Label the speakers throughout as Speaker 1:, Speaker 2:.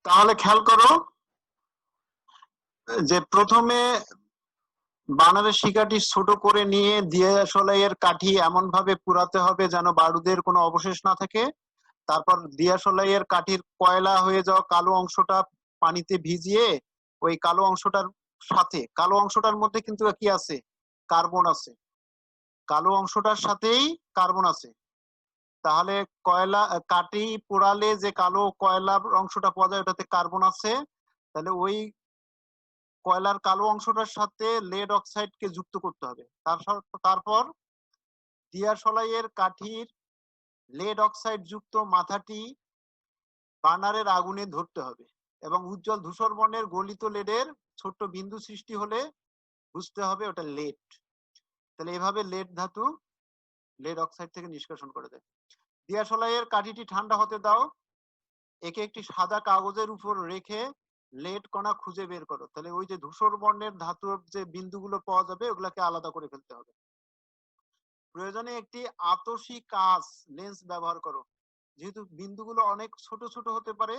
Speaker 1: তাহলে খেয়াল করো যে প্রথমে বানারের শিকাটি ছোট করে নিয়ে দিয়াশলাইয়ের কাঠি এমন ভাবে পুরাতে হবে যেন বারুদের কোনো অবশেষ না থাকে। তারপর দিয়াশলাইয়ের কাঠির কয়লা হয়ে যাওয়া কালো অংশটা পানিতে ভিজিয়ে ওই কালো অংশটার সাথে, কালো অংশটার মধ্যে কিন্তু কি আছে, কার্বন আছে, কালো অংশটার সাথেই কার্বন আছে। তাহলে কয়লা কাঠি পোড়ালে যে কালো কয়লার অংশটা পাওয়া যায় ওটাতে কার্বন আছে। তাহলে ওই কয়লার কালো অংশটার সাথে লেড অক্সাইডকে যুক্ত করতে হবে। তারপর দিয়াশলাইয়ের কাঠির লেড অক্সাইড যুক্ত মাথাটি বার্নারের আগুনে ধরতে হবে এবং উজ্জ্বল ধূসর বর্ণের গলিত লেডের ছোট্ট বিন্দু সৃষ্টি হলে বুঝতে হবে ওটা লেড। তাহলে এভাবে লেড ধাতু লেড অক্সাইড থেকে নিষ্কাশন করে দেয়। দিয়াশলাইয়ের কাঠিটি ঠান্ডা হতে দাও, একে একটি সাদা কাগজের উপর রেখে লেড কণা খুঁজে বের করো। তাহলে ওই যে ধূসর বর্ণের ধাতুর যে বিন্দুগুলো পাওয়া যাবে ওগুলাকে আলাদা করে ফেলতে হবে। প্রয়োজনে একটি আতসী কাঁচ লেন্স ব্যবহার করো। যেহেতু বিন্দুগুলো অনেক ছোট ছোট হতে পারে,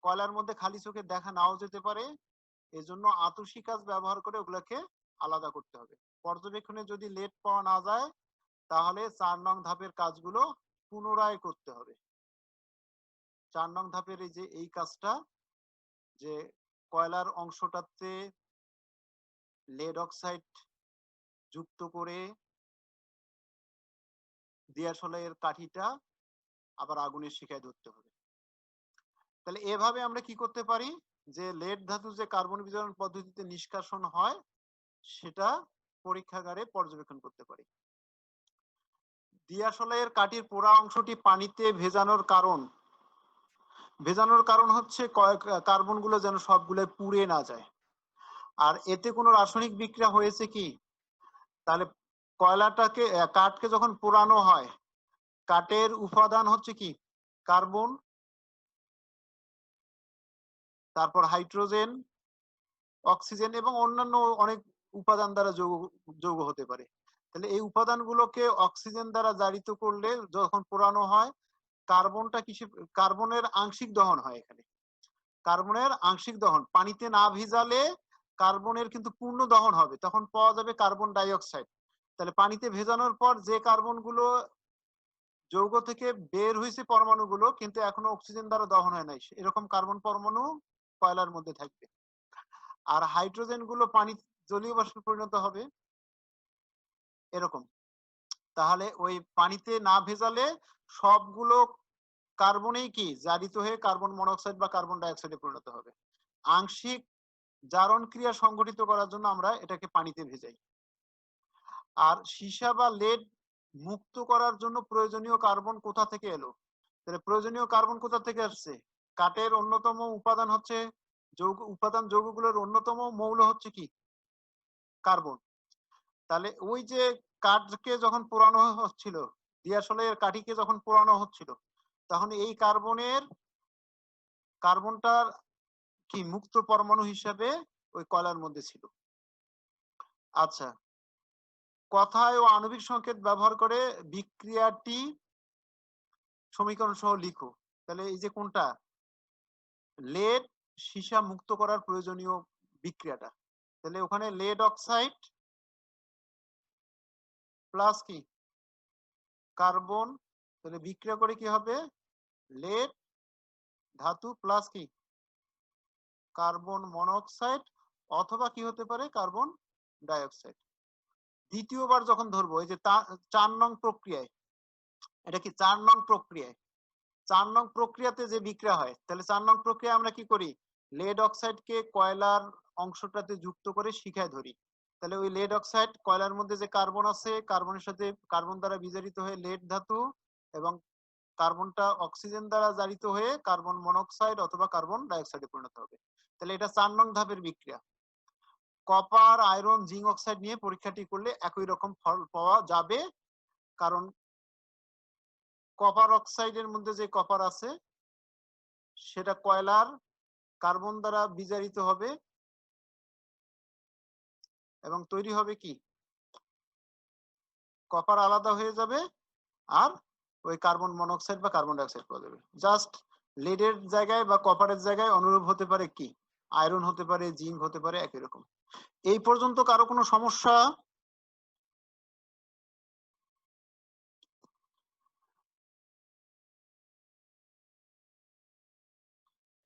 Speaker 1: কয়লার মধ্যে খালি চোখে দেখা নাও যেতে পারে, এজন্য আতসী কাঁচ ব্যবহার করে ওগুলাকে আলাদা করতে হবে। পর্যবেক্ষণে যদি লেড পাওয়া না যায় তাহলে 4 নং ধাপের কাজগুলো পুনরায় করতে হবে। 4 নং ধাপের এই যে এই কাজটা, যে কয়লার অংশটাতে লেড অক্সাইড যুক্ত করে দিয়াশলাইয়ের কাঠিটা আবার আগুনের শিখায় ধরতে হবে। তাহলে এভাবে আমরা কি করতে পারি, যে লেড ধাতু যে কার্বন বিজারণ পদ্ধতিতে নিষ্কাশন হয় সেটা পরীক্ষাগারে পর্যবেক্ষণ করতে পারি। দিয়াশলাইয়ের কাঠির পোড়া অংশটি পানিতে ভেজানোর কারণ হচ্ছে কার্বনগুলো যেন সবগুলো পুড়ে না যায়। আর এতে কোনো রাসায়নিক বিক্রিয়া হয়েছে কি, তাহলে কয়লাটাকে কাঠকে যখন পোড়ানো হয় কাঠের উপাদান হচ্ছে কি, কার্বন, তারপর হাইড্রোজেন, অক্সিজেন এবং অন্যান্য অনেক উপাদান দ্বারা যৌগ হতে পারে। তাহলে এই উপাদানগুলোকে অক্সিজেন দ্বারা জারিত করলে যখন পোড়ানো হয় কার্বনটা কার্বনের আংশিক দহন হয়। এখানে কার্বনের আংশিক দহন, পানিতে না ভিজালে কার্বনের কিন্তু পূর্ণ দহন হবে, তখন পাওয়া যাবে কার্বন ডাই অক্সাইড। তাহলে পানিতে ভেজানোর পর যে কার্বনগুলো যৌগ থেকে বের হয়েছে পরমাণুগুলো কিন্তু এখনো অক্সিজেন দ্বারা দহন হয় নাই, এরকম কার্বন পরমাণু কয়লার মধ্যে থাকবে। আর হাইড্রোজেন গুলো পানি জলীয় বাষ্পে পরিণত হবে এরকম। তাহলে ওই পানিতে না ভেজালে সবগুলো কার্বনেই কি জারিত হয়ে কার্বন মনোক্সাইড বা কার্বন ডাই অক্সাইডে পরিণত হবে। আংশিক জারণ ক্রিয়া সংঘটিত করার জন্য আমরা এটাকে পানিতে ভেজাই। আর সীসা বা লেড মুক্ত করার জন্য প্রয়োজনীয় কার্বন কোথা থেকে এলো, তাহলে প্রয়োজনীয় কার্বন কোথা থেকে আসছে, কাঠের অন্যতম উপাদান হচ্ছে যৌগগুলোর অন্যতম মৌল হচ্ছে কি, কার্বন। তাহলে ওই যে কাঠকে যখন পোড়ানো হচ্ছিল, দিয়াশলাইয়ের কাঠিকে যখন পোড়ানো হচ্ছিল তখন এই কার্বনটার কি মুক্ত পরমাণু হিসাবে ওই কয়লার মধ্যে ছিল। আচ্ছা, কথায় ও আণবিক সংকেত ব্যবহার করে বিক্রিয়াটি সমীকরণ সহ লিখো। তাহলে এই যে কোনটা, লেড সীসা মুক্ত করার প্রয়োজনীয় বিক্রিয়াটা, তাহলে ওখানে লেড অক্সাইড প্লাস কি কার্বন, তাহলে বিক্রিয়া করে কি হবে, লেড ধাতু প্লাস কি কার্বন মনোক্সাইড অথবা কি হতে পারে কার্বন ডাই অক্সাইড। দ্বিতীয়বার যখন ধরবো এই যে 4 নং প্রক্রিয়ায়, এটা কি 4 নং প্রক্রিয়ায়, 4 নং প্রক্রিয়াতে যে বিক্রিয়া হয়, তাহলে 4 নং প্রক্রিয়া আমরা কি করি, লেড অক্সাইডকে কয়লার অংশটাতে যুক্ত করে শিখায় ধরি। তাহলে ওই লেড অক্সাইড কয়লার মধ্যে যে কার্বন আছে কার্বনের সাথে কার্বন দ্বারা বিজারিত হয়ে লেড ধাতু এবং কার্বনটা অক্সিজেন দ্বারা জারিত হয়ে কার্বন মনোক্সাইড অথবা কার্বন ডাই অক্সাইডে পরিণত হবে। তাহলে এটা 4 নং ধাপের বিক্রিয়া। কপার, আয়রন, জিঙ্ক অক্সাইড নিয়ে পরীক্ষাটি করলে একই রকম ফল পাওয়া যাবে, কারণ কপার অক্সাইডের মধ্যে যে কপার আছে সেটা কয়লার কার্বন দ্বারা বিজারিত হবে এবং তৈরি হবে কি, কপার আলাদা হয়ে যাবে আর ওই কার্বন মনোক্সাইড বা কার্বন ডাই অক্সাইড পাওয়া যাবে। জাস্ট লেডের জায়গায় বা কপারের জায়গায় অনুরূপ হতে পারে কি, আয়রন হতে পারে, জিঙ্ক হতে পারে, একই রকম। এই পর্যন্ত কারো কোনো সমস্যা?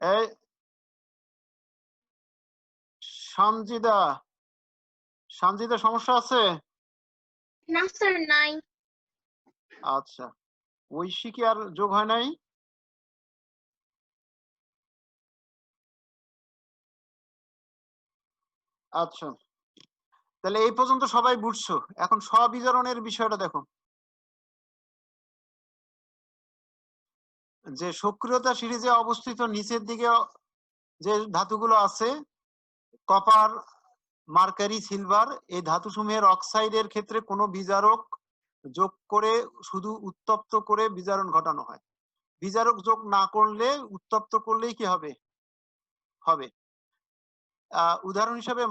Speaker 1: এই সানজিদা, সানজিদা সমস্যা আছে?
Speaker 2: না স্যার, নাই।
Speaker 1: আচ্ছা, ঐশী কি আর যোগ হয় নাই? আচ্ছা, তাহলে এই পর্যন্ত সবাই বুঝছো। এখন স্ববিজারণের বিষয়টা দেখো, যে সক্রিয়তা সিরিজে অবস্থিত নিচের দিকে যে ধাতুগুলো আছে, কপার, মার্কারি, সিলভার, এই ধাতুসমূহের অক্সাইডের ক্ষেত্রে কোনো বিজারক যোগ করে শুধু উত্তপ্ত করে বিজারণ ঘটানো হয়। বিজারক যোগ না করলে, উত্তপ্ত করলেই কি হবে? হবে। উদাহরণ হিসাবে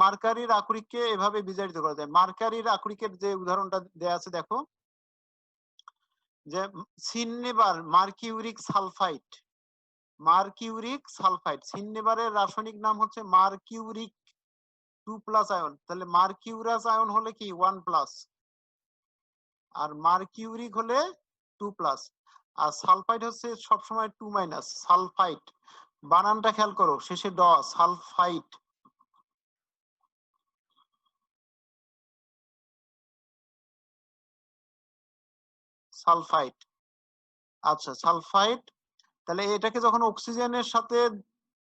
Speaker 1: মার্কারির আকরিককে এভাবে বিজারিত করা যায়। মার্কারির আকরিকের যে উদাহরণটা দেয়া আছে দেখো, যে সিননেবার মার্কিউরিক সালফাইড, মার্কিউরিক সালফাইড, সিননেবারের রাসায়নিক নাম হচ্ছে মার্কিউরিক 2+ আয়ন। তাহলে মার্কিউরাস আয়ন হলে কি 1+, আর মার্কিউরিক হলে 2+, আর সালফাইড হচ্ছে সবসময় 2-। সালফাইড বানানটা খেয়াল করো, শেষে ড, সালফাইড। সালফাইড, আচ্ছা সালফাইড। তাহলে এটাকে যখন অক্সিজেনের সাথে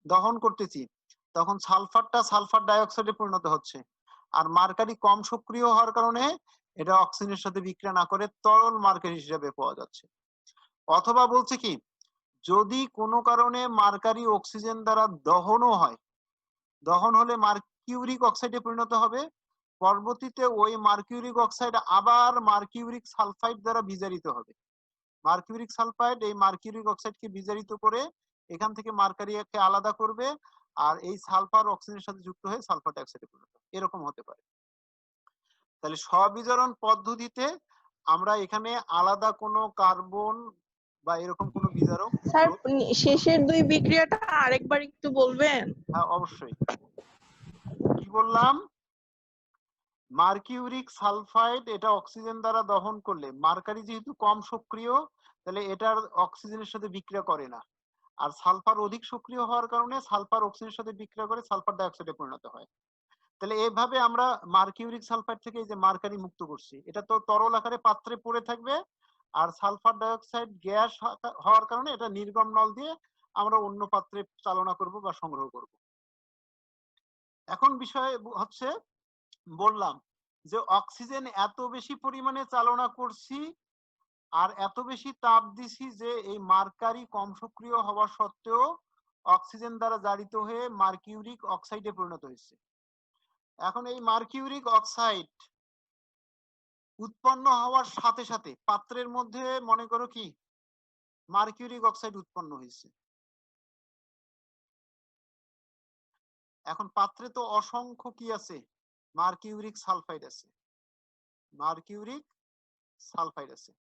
Speaker 1: দহন করতেছি, তখন সালফারটা সালফার ডাইঅক্সাইডে পরিণত হচ্ছে। আর মার্কারি কম সক্রিয় হওয়ার কারণে এটা অক্সিজেনের সাথে বিক্রিয়া না করে তরল মার্কারি হিসেবে পাওয়া যাচ্ছে। অথবা বলছে কি, যদি কোনো কারণে মার্কারি অক্সিজেন দ্বারা দহনও হয়, দহন হলে মার্কিউরিক অক্সাইডে পরিণত হবে, পরবর্তীতে ওই মার্কিউরিক অক্সাইড আবার মার্কিউরিক সালফাইড দ্বারা বিজারিত হবে। মার্কিউরিক সালফাইড এই মার্কিউরিক অক্সাইডকে বিজারিত করে এখান থেকে মার্কারিকে আলাদা করবে, আর এই সালফার অক্সিজেনের সাথে যুক্ত হয়ে সালফার ডাইঅক্সাইডে পরিণত হবে। এরকম হতে পারে। তাহলে স্ববিজারণ পদ্ধতিতে আমরা এখানে আলাদা কোনো কার্বন বা এরকম কোনো বিজারক,
Speaker 3: স্যার শেষের দুই বিক্রিয়াটা আরেকবার একটু বলবেন?
Speaker 1: হ্যাঁ অবশ্যই। কি বললাম? মার্কিউরিক সালফাইড এটা অক্সিজেন দ্বারা দহন করলে, মার্কারি যেহেতু কম সক্রিয়, তাহলে এটার অক্সিজেনের সাথে বিক্রিয়া করে না। আর সালফার অধিক সক্রিয় হওয়ার কারণে সালফার অক্সিজেনের সাথে বিক্রিয়া করে সালফার ডাইঅক্সাইডে পরিণত হয়। তাহলে এইভাবে আমরা মার্কিউরিক সালফাইড থেকে এই যে মার্কারি মুক্ত করছি, এটা তো তরল আকারে পাত্রে পড়ে থাকবে, আর সালফার ডাইঅক্সাইড গ্যাস হওয়ার কারণে এটা নির্গম নল দিয়ে আমরা অন্য পাত্রে চালনা করব বা সংগ্রহ করব। এখন বিষয় হচ্ছে, বললাম যে অক্সিজেন এত বেশি পরিমাণে চালনা করছি আর এত বেশি তাপ দিছি যে এই মার্কারি কম সক্রিয় হওয়া সত্ত্বেও অক্সিজেন দ্বারা জারিত হয়ে মার্কিউরিক অক্সাইডে পরিণত হয়েছে। এখন এই মার্কিউরিক অক্সাইড উৎপন্ন হওয়ার সাথে সাথে পাত্রের মধ্যে মনে করো কি মার্কিউরিক অক্সাইড উৎপন্ন হয়েছে। এখন পাত্রে তো অসংখ্য কি আছে, মার্কিউরিক সালফাইড আছে, মার্কিউরিক সালফাইড আছে।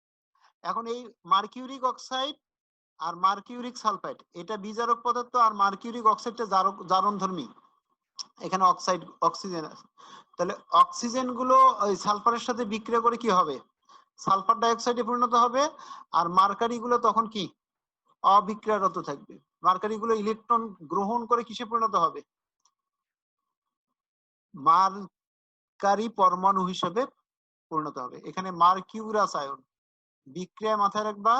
Speaker 1: এখন এই মার্কিউরিক অক্সাইড আর মার্কিউরিক সালফাইড এটা বিজারক পদার্থ, আর মার্কিউরিক অক্সাইডটা জারণধর্মী, এখানে অক্সাইড অক্সিজেন আছে। তাহলে অক্সিজেন গুলো ওই সালফারের সাথে বিক্রিয়া করে কি হবে, সালফার ডাইঅক্সাইডে পরিণত হবে, আর মার্কারি গুলো তখন কি অবিক্রিয়ারত থাকবে। মার্কারি গুলো ইলেকট্রন গ্রহণ করে কিসে পরিণত হবে, মার্কারি পরমাণু হিসেবে পরিণত হবে। এখানে মার্কিউরাস আয়ন বিক্রিয়া মাথায় রাখবা,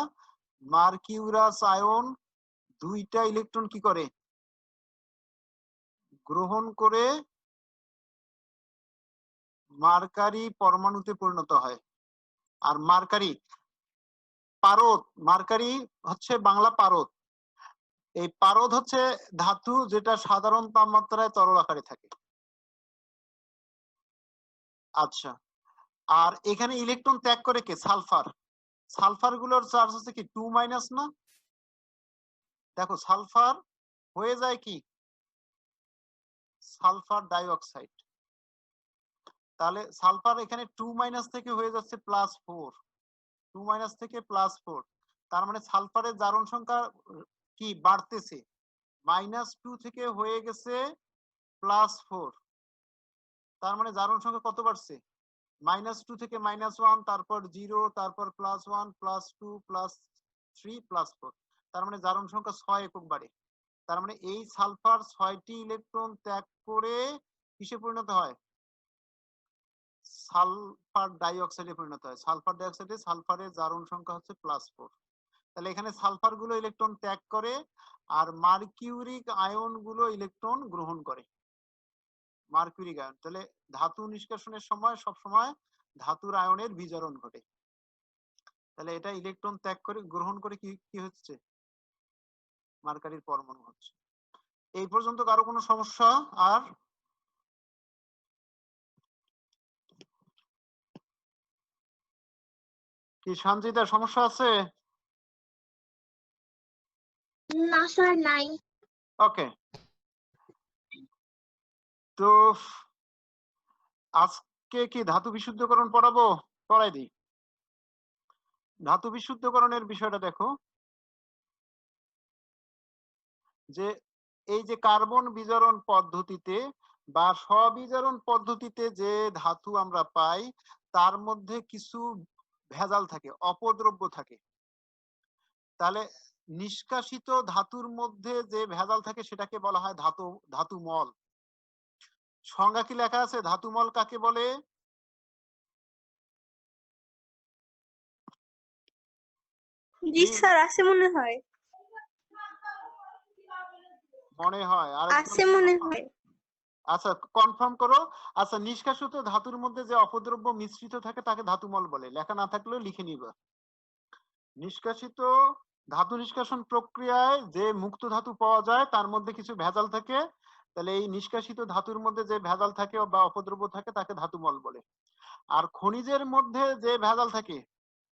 Speaker 1: মার্কিউরাস আয়ন দুইটা ইলেকট্রন কি করে, গ্রহণ করে মার্কারি পরমাণুতে পরিণত হয়। আর মার্কারি পারদ, মার্কারি হচ্ছে বাংলা পারদ। এই পারদ হচ্ছে ধাতু যেটা সাধারণ তাপমাত্রায় তরল আকারে থাকে। আচ্ছা, আর এখানে ইলেকট্রন ত্যাগ করে কে, সালফার। সালফার গুলোর চার্জ হচ্ছে কি 2- না? দেখো সালফার হয়ে যায় কি সালফার ডাইঅক্সাইড, তাহলে সালফার এখানে 2- থেকে হয়ে যাচ্ছে +4, 2- থেকে +4। তার মানে সালফারের জারণ সংখ্যা কি বাড়তেছে, -2 থেকে হয়ে গেছে +4। তার মানে জারণ সংখ্যা কত বাড়ছে? -2 থেকে -1, তারপর 0, তারপর +1, +2, +3, +4। তার মানে জারণ সংখ্যা 6 একক বাড়ে। তার মানে এই সালফার 6টি ইলেকট্রন ত্যাগ করে কিসে পরিণত হয়? সালফার ডাইঅক্সাইডে পরিণত হয়। সালফার ডাইঅক্সাইডে সালফারের জারণ সংখ্যা হচ্ছে +4। তাহলে এখানে সালফার গুলো ইলেকট্রন ত্যাগ করে আর মার্কিউরিক আয়ন গুলো ইলেকট্রন গ্রহণ করে। মার্কিউরিক আয়ন, তাহলে ধাতু নিষ্কাশনের সময় সব সময় ধাতুর আয়নের বিজারণ ঘটে। তাহলে এটা ইলেকট্রন ত্যাগ করে গ্রহণ করে কি কি হচ্ছে? মার্কারির পরমাণু হচ্ছে। এই পর্যন্ত কারো কোনো সমস্যা? আর কি সঞ্জিতা সমস্যা আছে?
Speaker 2: না স্যার নাই।
Speaker 1: ওকে, তো আজকে কি ধাতু বিশুদ্ধকরণ পড়াবো? পড়াই দিই। ধাতু বিশুদ্ধকরণের বিষয়টা দেখো, যে এই যে কার্বন বিজারণ পদ্ধতিতে বা স্ববিজারণ পদ্ধতিতে যে ধাতু আমরা পাই তার মধ্যে কিছু ভেজাল থাকে, অপদ্রব্য থাকে। তাহলে নিষ্কাশিত ধাতুর মধ্যে যে ভেজাল থাকে সেটাকে বলা হয় ধাতু মল। সংজ্ঞা কি লেখা আছে? ধাতু মল কাকে বলে?
Speaker 4: জি স্যার আছে মনে হয়।
Speaker 1: মনে হয়
Speaker 4: আছে মনে হয়।
Speaker 1: আচ্ছা কনফার্ম করো। আচ্ছা, নিষ্কাশিত ধাতুর মধ্যে যে অপদ্রব্য মিশ্রিত থাকে তাকে ধাতুমল বলে। লেখা না থাকলেও লিখে নিবা। নিষ্কাশিত ধাতু নিষ্কাশন প্রক্রিয়ায় যে মুক্ত ধাতু পাওয়া যায় তার মধ্যে কিছু ভেজাল থাকে। তাহলে এই নিষ্কাশিত ধাতুর মধ্যে যে ভেজাল থাকে বা অপদ্রব্য থাকে তাকে ধাতুমল বলে। আর খনিজের মধ্যে যে ভেজাল থাকে,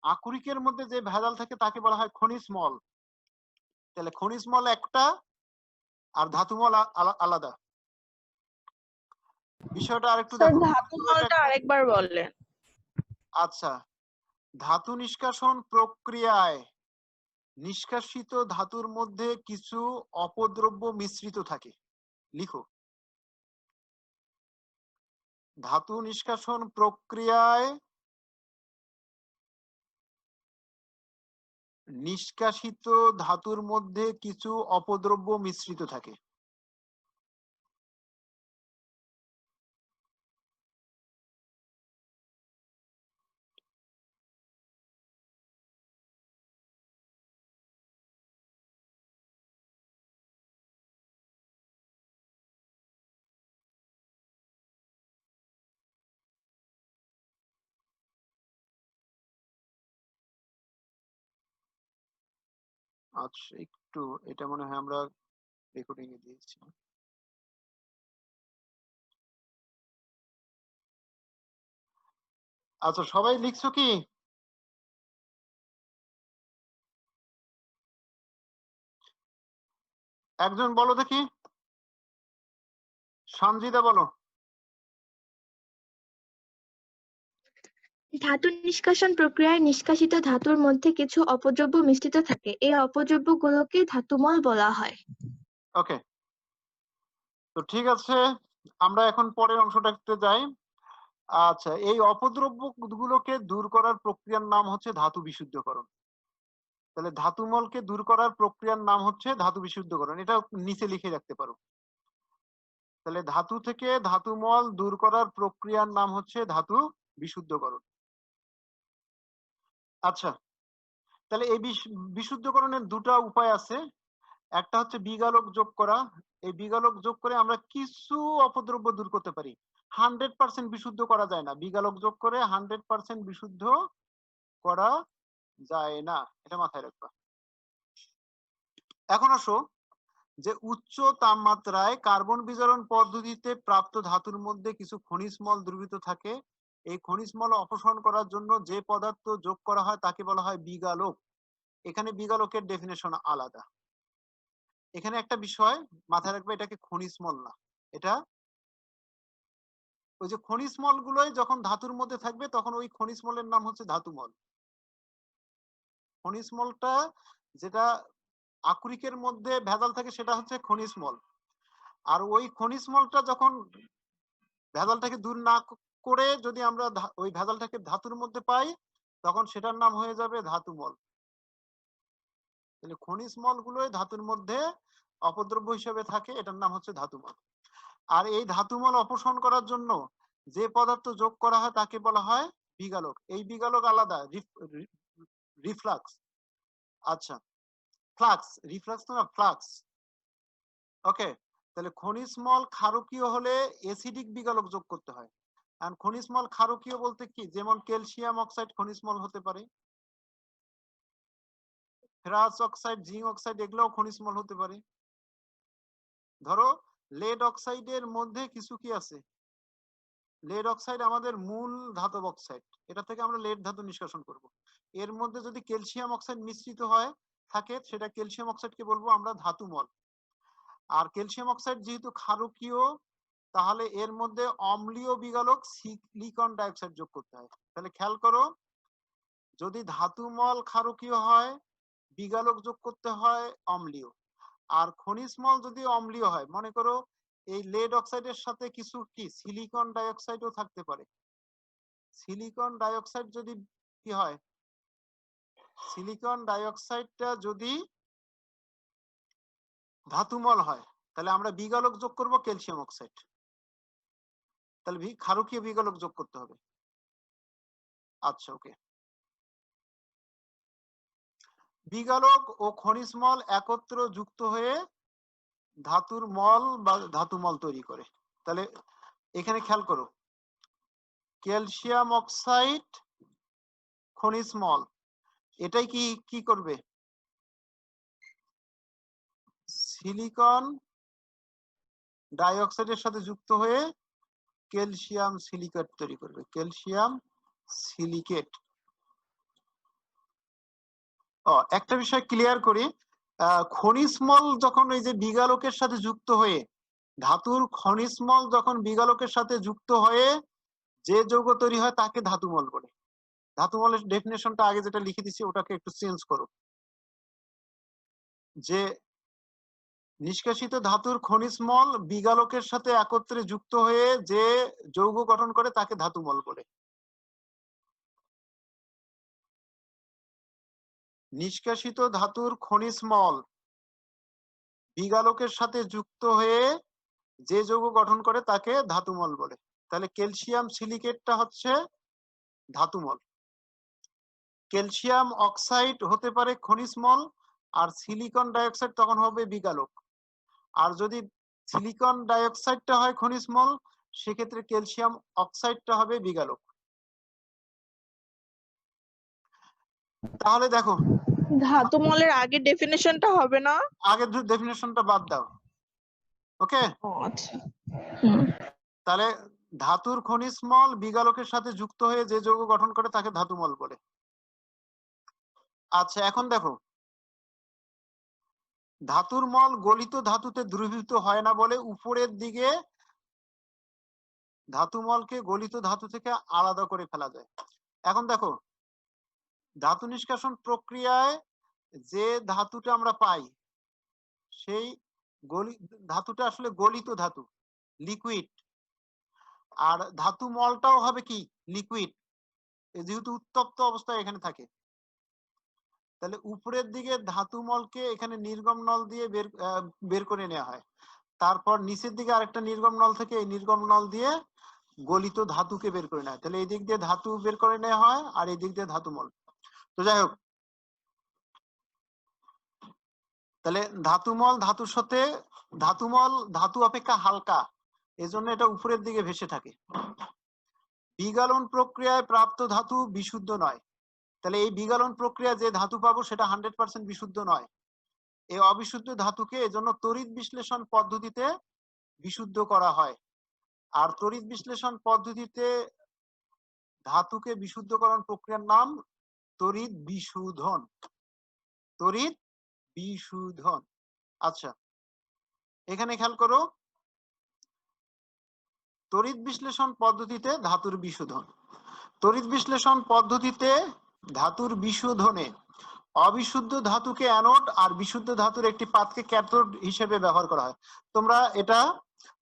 Speaker 1: আকরিকের মধ্যে যে ভেজাল থাকে তাকে বলা হয় খনিজ মল। তাহলে খনিজ মল একটা আর ধাতুমল আলাদা। বিষয়টা আরেকটু
Speaker 3: স্যার
Speaker 1: দেখো।
Speaker 3: ধাতু মলটা আরেকবার বললেন।
Speaker 1: আচ্ছা, ধাতু নিষ্কাশন প্রক্রিয়ায় নিষ্কাশিত ধাতুর মধ্যে কিছু অপদ্রব্য মিশ্রিত থাকে। লিখো, ধাতু নিষ্কাশন প্রক্রিয়ায় নিষ্কাশিত ধাতুর মধ্যে কিছু অপদ্রব্য মিশ্রিত থাকে। আচ্ছা, একটু এটা মনে হয় আমরা রেকর্ডিং এ দিয়েছি। আচ্ছা, সবাই লিখছো কি? একজন বলো দেখি, সঞ্জিতা বলো।
Speaker 2: ধাতু নিষ্কাশন প্রক্রিয়ায় নিষ্কাশিত ধাতুর মধ্যে কিছু অপদ্রব্য মিশ্রিত থাকে। এই অপদ্রব্যগুলোকে ধাতুমল বলা হয়।
Speaker 1: ওকে, তো ঠিক আছে, আমরা এখন পরের অংশটাতে যাই। আচ্ছা, এই অপদ্রব্য গুলোকে দূর করার প্রক্রিয়ার নাম হচ্ছে ধাতু বিশুদ্ধকরণ। তাহলে ধাতুমলকে দূর করার প্রক্রিয়ার নাম হচ্ছে ধাতু বিশুদ্ধকরণ। এটা নিচে লিখে রাখতে পারো। তাহলে ধাতু থেকে ধাতুমল দূর করার প্রক্রিয়ার নাম হচ্ছে ধাতু বিশুদ্ধকরণ। আচ্ছা, তাহলে এই বিশুদ্ধকরণের দুটো উপায় আছে। একটা হচ্ছে বিগালক যোগ করা। এই বিগালক যোগ করে আমরা কিছু অপদ্রব্য দূর করতে পারি। 100% বিশুদ্ধ করা যায় না। বিগালক যোগ করে 100% বিশুদ্ধ করা যায় না, এটা মাথায় রাখবা। এখন আসো, যে উচ্চ তাপমাত্রায় কার্বন বিজারণ পদ্ধতিতে প্রাপ্ত ধাতুর মধ্যে কিছু খনিজ মল দ্রবীভূত থাকে। এই খনিজ মল অপসারণ করার জন্য যে পদার্থ যোগ করা হয় তাকে বলা হয় বিগালক। এখানে বিগালকের ডেফিনেশন আলাদা। এখানে একটা বিষয় মাথায় রাখবে, এটাকে খনিজ মল না, এটা ওই যে খনিজ মল গুলোই যখন ধাতুর মধ্যে থাকবে তখন ওই খনিজ মলের নাম হচ্ছে ধাতু মল। খনিজ মলটা যেটা আকরিকের মধ্যে ভেজাল থাকে সেটা হচ্ছে খনিজ মল। আর ওই খনিজ মলটা যখন ভেজালটাকে দূর না করে যদি আমরা ওই ভেজালটাকে ধাতুর মধ্যে পাই তখন সেটার নাম হয়ে যাবে ধাতু মল। তাহলে খনিজ মল গুলোই ধাতুর মধ্যে অপদ্রব্য হিসেবে থাকে, এটার নাম হচ্ছে ধাতু মল। আর এই ধাতু মল অপসারণ করার জন্য যে পদার্থ যোগ করা হয় তাকে বলা হয় বিগালক। এই বিগালক আলাদা, রিফ্লাক্স, আচ্ছা ফ্লাক্স, রিফ্লাক্স না ফ্লাক্স। ওকে, তাহলে খনিজ মল ক্ষারকীয় হলে অ্যাসিডিক বিগালক যোগ করতে হয়। আর খনিজ মল ক্ষারকীয় বলতে কি, যেমন ক্যালসিয়াম অক্সাইড খনিজ মল হতে পারে, ফেরাস অক্সাইড, জিঙ্ক অক্সাইড এগুলোও খনিজ মল হতে পারে। ধরো লেড অক্সাইডের মধ্যে কিছু কি আছে, লেড অক্সাইড আমাদের মূল ধাতব অক্সাইড, এটা থেকে আমরা লেড ধাতু নিষ্কাশন করব। এর মধ্যে যদি ক্যালসিয়াম অক্সাইড মিশ্রিত হয় থাকে সেটা ক্যালসিয়াম অক্সাইডকে বলবো আমরা ধাতু মল। আর ক্যালসিয়াম অক্সাইড যেহেতু ক্ষারকীয় তাহলে এর মধ্যে অম্লীয় বিগালক সিলিকন ডাইঅক্সাইড যোগ করতে হয়। তাহলে খেয়াল করো, যদি ধাতু মল ক্ষারকীয় হয় বিগালক যোগ করতে হয় অম্লীয়, আর খনিজ মল যদি অম্লীয় হয়, মনে করো এই লেড অক্সাইডের সাথে কিছু কি সিলিকন ডাইঅক্সাইডও থাকতে পারে। সিলিকন ডাইঅক্সাইড যদি কি হয়, সিলিকন ডাইঅক্সাইডটা যদি ধাতুমল হয় তাহলে আমরা বিগালক যোগ করব ক্যালসিয়াম অক্সাইড, তাহলে ক্ষারকীয় বিগালক যোগ করতে হবে। আচ্ছা ওকে, বিগালক ও খনিজ মল একত্র যুক্ত হয়ে ধাতুর মল বা ধাতুমল তৈরি করে। তাহলে এখানে খেয়াল করো, ক্যালসিয়াম অক্সাইড খনিজ মল, এটাই কি কি করবে, সিলিকন ডাইঅক্সাইডের সাথে যুক্ত হয়ে ক্যালসিয়াম সিলিকেট তৈরি করবে, ক্যালসিয়াম সিলিকেট। একটা বিষয় ক্লিয়ার করি, খনিজ মল যখন এই যে বিগালকের সাথে যুক্ত হয়ে, ধাতুর খনিজ মল যখন বিগালকের সাথে যুক্ত হয়ে যে যৌগ তৈরি হয় তাকে ধাতু মল বলে। ধাতু মলের ডেফিনেশনটা আগে যেটা লিখে দিচ্ছি ওটাকে একটু চেঞ্জ করো, যে নিষ্কাশিত ধাতুর খনিজ মল বিগালকের সাথে একত্রে যুক্ত হয়ে যে যৌগ গঠন করে তাকে ধাতু মল বলে। নিষ্কাশিত ধাতুর খনিজ মল বিগালকের সাথে যুক্ত হয়ে যে যৌগ গঠন করে তাকে ধাতুমল বলে। তাহলে ক্যালসিয়াম সিলিকেটটা হচ্ছে ধাতুমল, ক্যালসিয়াম অক্সাইড হতে পারে খনিজ মল, আর সিলিকন ডাইঅক্সাইড তখন হবে বিগালক। আর যদি সিলিকন ডাইঅক্সাইডটা হয় খনিজ মল সেক্ষেত্রে ক্যালসিয়াম অক্সাইডটা হবে বিগালক। তাহলে দেখো,
Speaker 3: ধাতু মলের আগে ডেফিনেশনটা হবে না?
Speaker 1: আগের ডেফিনেশনটা বাদ দাও। ওকে,
Speaker 3: ও আচ্ছা।
Speaker 1: তাহলে ধাতুর খনিজ মল বিগালকের সাথে যুক্ত হয়ে যে যৌগ গঠন করে তাকে ধাতুমল বলে। আচ্ছা এখন দেখো, ধাতুর মল গলিত ধাতুতে দ্রবীভূত হয় না বলে উপরের দিকে ধাতু মলকে গলিত ধাতু থেকে আলাদা করে ফেলা যায়। এখন দেখো, ধাতু নিষ্কাশন প্রক্রিয়ায় যে ধাতুটা আমরা পাই সেই ধাতুটা আসলে গলিত ধাতু, লিকুইড, আর ধাতু মলটাও হবে কি লিকুইড, যেহেতু উত্তপ্ত অবস্থায় এখানে থাকে। তাহলে উপরের দিকে ধাতু মলকে এখানে নির্গম নল দিয়ে বের করে নেওয়া হয়, তারপর নিচের দিকে আরেকটা নির্গম নল থেকে এই নির্গম নল দিয়ে গলিত ধাতুকে বের করে নেওয়া হয়। তাহলে এই দিক দিয়ে ধাতু বের করে নেওয়া হয় আর এই দিক দিয়ে ধাতু মল। তো যাই হোক, তাহলে ধাতু মল ধাতুর সাথে, ধাতু মল ধাতু অপেক্ষা হালকা, এজন্য এটা উপরের দিকে ভেসে থাকে। বিগালন প্রক্রিয়ায় প্রাপ্ত ধাতু বিশুদ্ধ নয়। তাহলে এই বিগালন প্রক্রিয়া যে ধাতু পাবো সেটা 100% বিশুদ্ধ নয়। এই অবিশুদ্ধ ধাতুকে এজন্য তড়িৎ বিশ্লেষণ পদ্ধতিতে বিশুদ্ধ করা হয়। আর তড়িৎ বিশ্লেষণ পদ্ধতিতে ধাতুকে বিশুদ্ধকরণ প্রক্রিয়ার নাম তড়িৎ বিশোধন, তড়িৎ বিশোধন। আচ্ছা এখানে খেয়াল করো, তড়িৎ বিশ্লেষণ পদ্ধতিতে ধাতুর বিশোধন। তড়িৎ বিশ্লেষণ পদ্ধতিতে ধাতুর বিশোধনে অবিশুদ্ধ ধাতুকে অ্যানোড আর বিশুদ্ধ ধাতুর একটি পাতকে ক্যাথোড হিসেবে ব্যবহার করা হয়। তোমরা এটা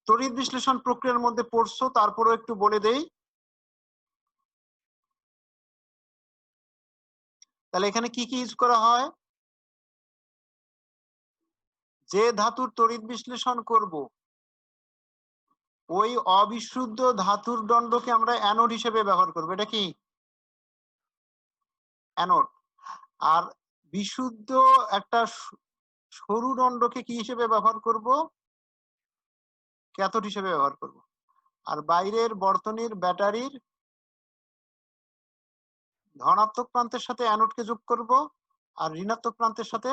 Speaker 1: তড়িৎ বিশ্লেষণ প্রক্রিয়ার মধ্যে পড়ছো, তারপরেও একটু বলে দেই। তাহলে এখানে কি কি ইউজ করা হয়? যে ধাতুর তড়িৎ বিশ্লেষণ করব ওই অবিশুদ্ধ ধাতুর দণ্ডকে আমরা অ্যানোড হিসেবে ব্যবহার করব। এটা কি অ্যানোড। আর বিশুদ্ধ একটা সরু দণ্ডকে কি হিসেবে ব্যবহার করব? ক্যাথোড হিসেবে ব্যবহার করব। আর বাইরের বর্তনীর ব্যাটারির ধনাত্মক প্রান্তের সাথে অ্যানোডকে যোগ করব আর ঋণাত্মক প্রান্তের সাথে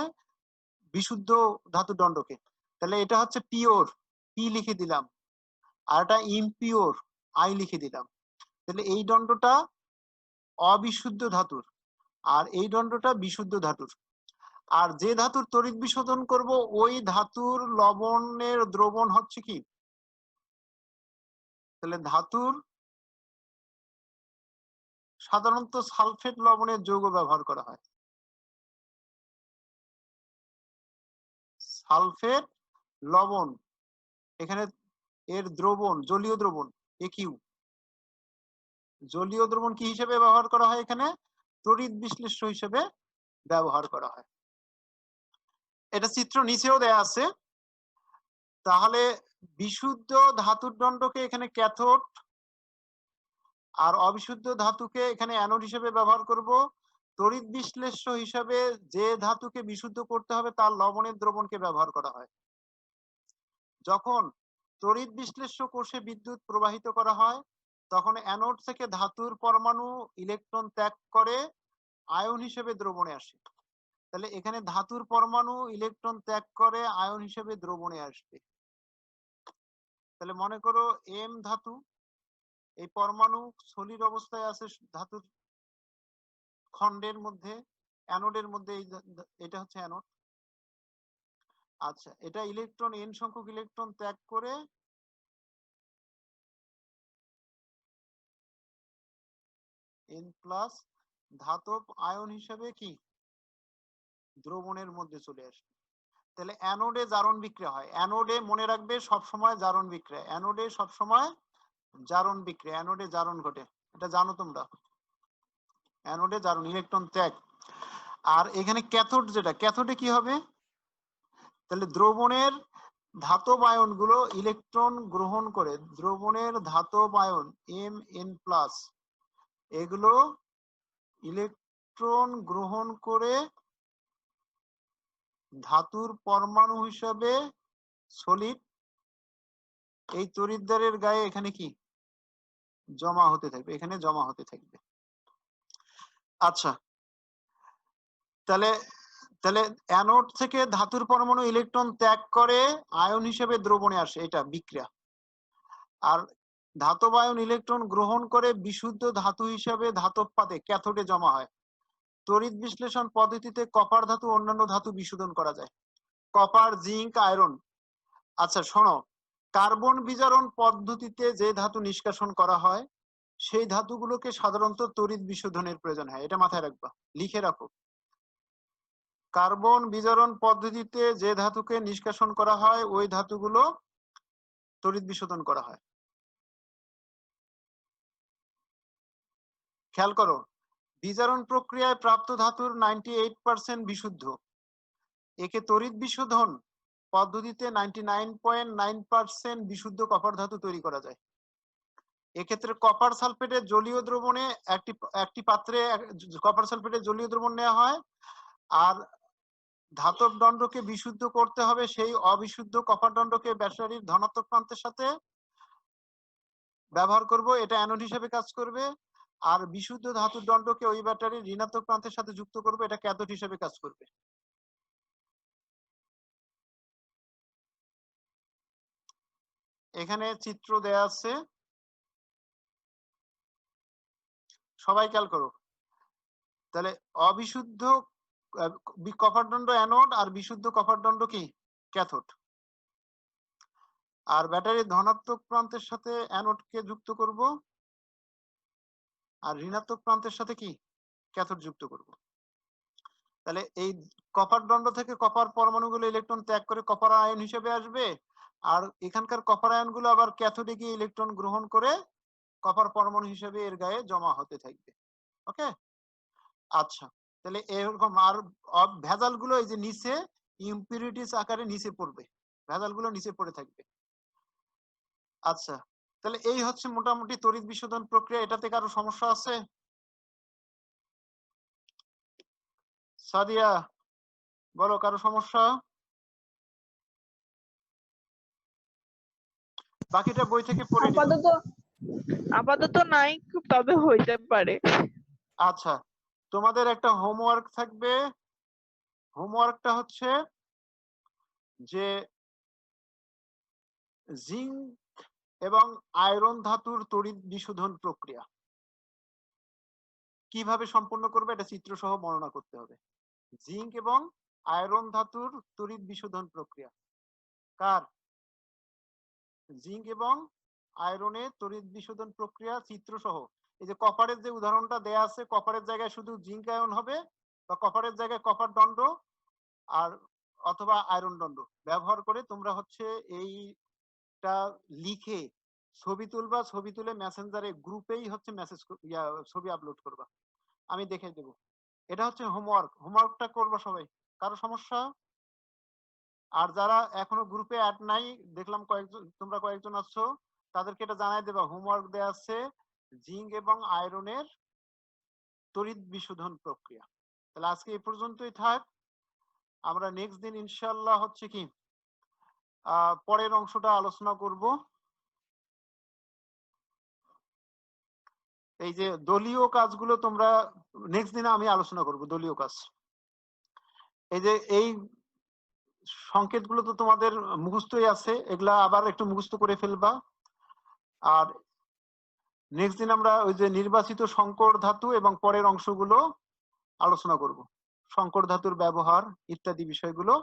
Speaker 1: বিশুদ্ধ ধাতু দণ্ডকে। তাহলে এটা হচ্ছে পিওর, পি লিখে দিলাম, আর এটা ইমপিওর, আই লিখে দিলাম। তাহলে এই দণ্ডটা অবিশুদ্ধ ধাতুর আর এই দণ্ডটা বিশুদ্ধ ধাতুর। আর যে ধাতুর তড়িৎ বিশোধন করব ওই ধাতুর লবণের দ্রবণ হচ্ছে কি? তাহলে ধাতুর সাধারণত সালফেট লবণের যৌগ ব্যবহার করা হয়। সালফেট লবণ, এখানে এর দ্রবণ জলীয় দ্রবণ একিউ, জলীয় দ্রবণ কি হিসেবে ব্যবহার করা হয়? এখানে তড়িৎ বিশ্লেষ্য হিসেবে ব্যবহার করা হয়। এটা চিত্র নিচেও দেয়া আছে। তাহলে বিশুদ্ধ ধাতুর দণ্ডকে এখানে ক্যাথোড আর অবিশুদ্ধ ধাতুকে এখানে অ্যানোড হিসেবে ব্যবহার করব। তড়িৎ বিশ্লেষ্য হিসেবে যে ধাতুকে বিশুদ্ধ করতে হবে তার লবণের দ্রবণকে ব্যবহার করা হয়। যখন তড়িৎ বিশ্লেষ্য কোষে বিদ্যুৎ প্রবাহিত করা হয় তখন অ্যানোড থেকে ধাতুর পরমাণু ইলেকট্রন ত্যাগ করে আয়ন হিসেবে দ্রবণে আসে। তাহলে এখানে ধাতুর পরমাণু ইলেকট্রন ত্যাগ করে আয়ন হিসেবে দ্রবণে আসবে। তাহলে মনে করো এম ধাতু, এই পরমাণু সলিড অবস্থায় আছে ধাতুর খণ্ডের মধ্যে, অ্যানোডের মধ্যে, এটা হচ্ছে অ্যানোড। আচ্ছা, এটা ইলেকট্রন এন সংখ্যক ইলেকট্রন ত্যাগ করে এন প্লাস ধাতব আয়ন হিসেবে কি দ্রবণের মধ্যে চলে আসবে। তাহলে অ্যানোডে জারণ বিক্রিয়া হয়। অ্যানোডে মনে রাখবে সবসময় জারণ বিক্রিয়া, অ্যানোডে সবসময় জারণ বিক্রিয়া, অ্যানোডে জারণ ঘটে, এটা জানো তোমরা। অ্যানোডে জারণ, ইলেকট্রন ত্যাগ। আর এখানে ক্যাথোড, যেটা ক্যাথোডে কি হবে? তাহলে দ্রবণের ধাতব আয়ন গুলো ইলেকট্রন গ্রহণ করে, দ্রবণের ধাতব আয়ন এম এন প্লাস এগুলো ইলেকট্রন গ্রহণ করে ধাতুর পরমাণু হিসাবে সলিড এই তড়িৎদ্বারের গায়ে এখানে কি জমা হতে থাকবে, এখানে জমা হতে থাকবে। আচ্ছা, তাহলে তাহলে অ্যানোড থেকে ধাতুর পরমাণু ইলেকট্রন ত্যাগ করে আয়ন হিসেবে দ্রবণে আসে, এটা বিক্রিয়া। আর ধাতব আয়ন ইলেকট্রন গ্রহণ করে বিশুদ্ধ ধাতু হিসেবে ধাতব পাতে ক্যাথোডে জমা হয়। তড়িৎ বিশ্লেষণ পদ্ধতিতে কপার ধাতু অন্যান্য ধাতু বিশোধন করা যায়, কপার, জিঙ্ক, আয়রন। আচ্ছা শোনো, কার্বন বিজারণ পদ্ধতিতে যে ধাতু নিষ্কাশন করা হয় সেই ধাতুগুলোকে সাধারণত তড়িৎ বিশোধনের প্রয়োজন হয়, এটা মাথায় রাখবা, লিখে রাখো। কার্বন বিজারণ পদ্ধতিতে যে ধাতুকে নিষ্কাশন করা হয় ওই ধাতুগুলো তড়িৎ বিশোধন করা হয়। খেয়াল করো, বিজারণ প্রক্রিয়ায় প্রাপ্ত ধাতুর 98% বিশুদ্ধ, একে তড়িৎ বিশোধন পদ্ধতিতে 99.9% বিশুদ্ধ কপার ধাতু তৈরি করা যায়। এক্ষেত্রে কপার সালফেটের জলীয় দ্রবণে একটি পাত্রে কপার সালফেটের জলীয় দ্রবণ নেওয়া হয়, আর ধাতব দণ্ডকে বিশুদ্ধ করতে হবে সেই অবিশুদ্ধ কপার দণ্ডকে ব্যাটারির ধনাত্মক প্রান্তের সাথে ব্যবহার করব, এটা অ্যানোড হিসেবে কাজ করবে। আর বিশুদ্ধ ধাতুর দণ্ডকে ওই ব্যাটারির ঋণাত্মক প্রান্তের সাথে যুক্ত করব, এটা ক্যাথোড হিসেবে কাজ করবে। এখানে চিত্র দেয়া আছে, সবাই খেয়াল করো। তাহলে অবিশুদ্ধ কপার দণ্ড অ্যানোড আর বিশুদ্ধ কপার দণ্ড কি ক্যাথোড। আর ব্যাটারির ধনাত্মক প্রান্তের সাথে অ্যানোডকে যুক্ত করব আর ঋণাত্মক প্রান্তের সাথে কি ক্যাথোড যুক্ত করব। তাহলে এই কপার দণ্ড থেকে কপার পরমাণুগুলো ইলেকট্রন ত্যাগ করে কপার আয়ন হিসেবে আসবে, আর এখানকার কপার আয়নগুলো আবার ক্যাথোডে গিয়ে ইলেকট্রন গ্রহণ করে কপার পরমাণু হিসেবে এর গায়ে জমা হতে থাকবে। ওকে, আচ্ছা, তাহলে এরকম আর ভেজালগুলো এই যে নিচে ইম্পিউরিটিস আকারে নিচে পড়বে, ভেজালগুলো নিচে পড়ে থাকবে। আচ্ছা, তাহলে এই হচ্ছে মোটামুটি তড়িৎ বিশোধন প্রক্রিয়া। এটাতে কারো সমস্যা আছে? সাদিয়া বলো, কারো সমস্যা? বাকিটা বই থেকে পড়ে নিও।
Speaker 3: আপাতত নাই, তবে হইতে পারে।
Speaker 1: আচ্ছা, তোমাদের একটা হোমওয়ার্ক থাকবে। হোমওয়ার্কটা হচ্ছে যে জিঙ্ক এবং আয়রন ধাতুর তড়িৎ বিশোধন প্রক্রিয়া কিভাবে সম্পন্ন করবে এটা চিত্র সহ বর্ণনা করতে হবে। জিঙ্ক এবং আয়রন ধাতুর তড়িৎ বিশোধন প্রক্রিয়া কার? জিঙ্ক এবং আয়রনের তড়িৎ বিশোধন প্রক্রিয়া চিত্র সহ। এই যে কপারের যে উদাহরণটা দেয়া আছে, কপারের জায়গায় শুধু জিঙ্ক আয়ন হবে, বা কপারের জায়গায় কপার দণ্ড আর অথবা আয়রন দণ্ড ব্যবহার করে তোমরা হচ্ছে এইটা লিখে ছবি তুলবা, ছবি তুলে মেসেঞ্জারে গ্রুপেই হচ্ছে মেসেজ ছবি আপলোড করবা, আমি দেখে দেব। এটা হচ্ছে হোমওয়ার্ক, হোমওয়ার্কটা করবা সবাই। কারো সমস্যা? আর যারা এখনো গ্রুপে অ্যাড নাই, দেখলাম কয়েকজন, তোমরা কয়েকজন আছো, তাদেরকে এটা জানাই দেবা, হোমওয়ার্ক দেয়া আছে জিঙ্ক এবং আয়রনের তড়িৎ বিশোধন প্রক্রিয়া। তাহলে আজকে এই পর্যন্তই থাক। আমরা নেক্সট দিন ইনশাআল্লাহ হচ্ছে কি পরের অংশটা আলোচনা করব। এই যে দলীয় কাজগুলো তোমরা নেক্সট দিনে আমি আলোচনা করব, দলীয় কাজ। এই যে এই সংকেতগুলো তো তোমাদের মুখস্থই আছে, এগুলা আবার একটু মুখস্থ করে ফেলবা। আর নেক্সট দিন আমরা ওই যে নির্বাচিত সংকর ধাতু এবং পরের অংশগুলো আলোচনা করব, সংকর ধাতুর ব্যবহার ইত্যাদি বিষয়গুলো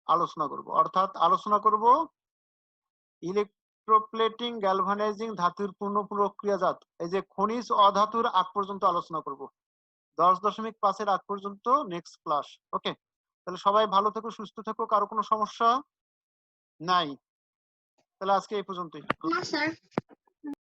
Speaker 1: আলোচনা করব। অর্থাৎ আলোচনা করব ইলেকট্রোপ্লেটিং গ্যালভানাইজিং ধাতুর পূর্ণ প্রক্রিয়াজাত, এই যে খনিজ অধাতুর আগ পর্যন্ত আলোচনা করব, 10.5 আগ পর্যন্ত নেক্সট ক্লাস। ওকে, তাহলে সবাই ভালো থেকো, সুস্থ থেকো, কারো কোনো সমস্যা নাই? তাহলে আজকে এই পর্যন্তই।
Speaker 2: না স্যার।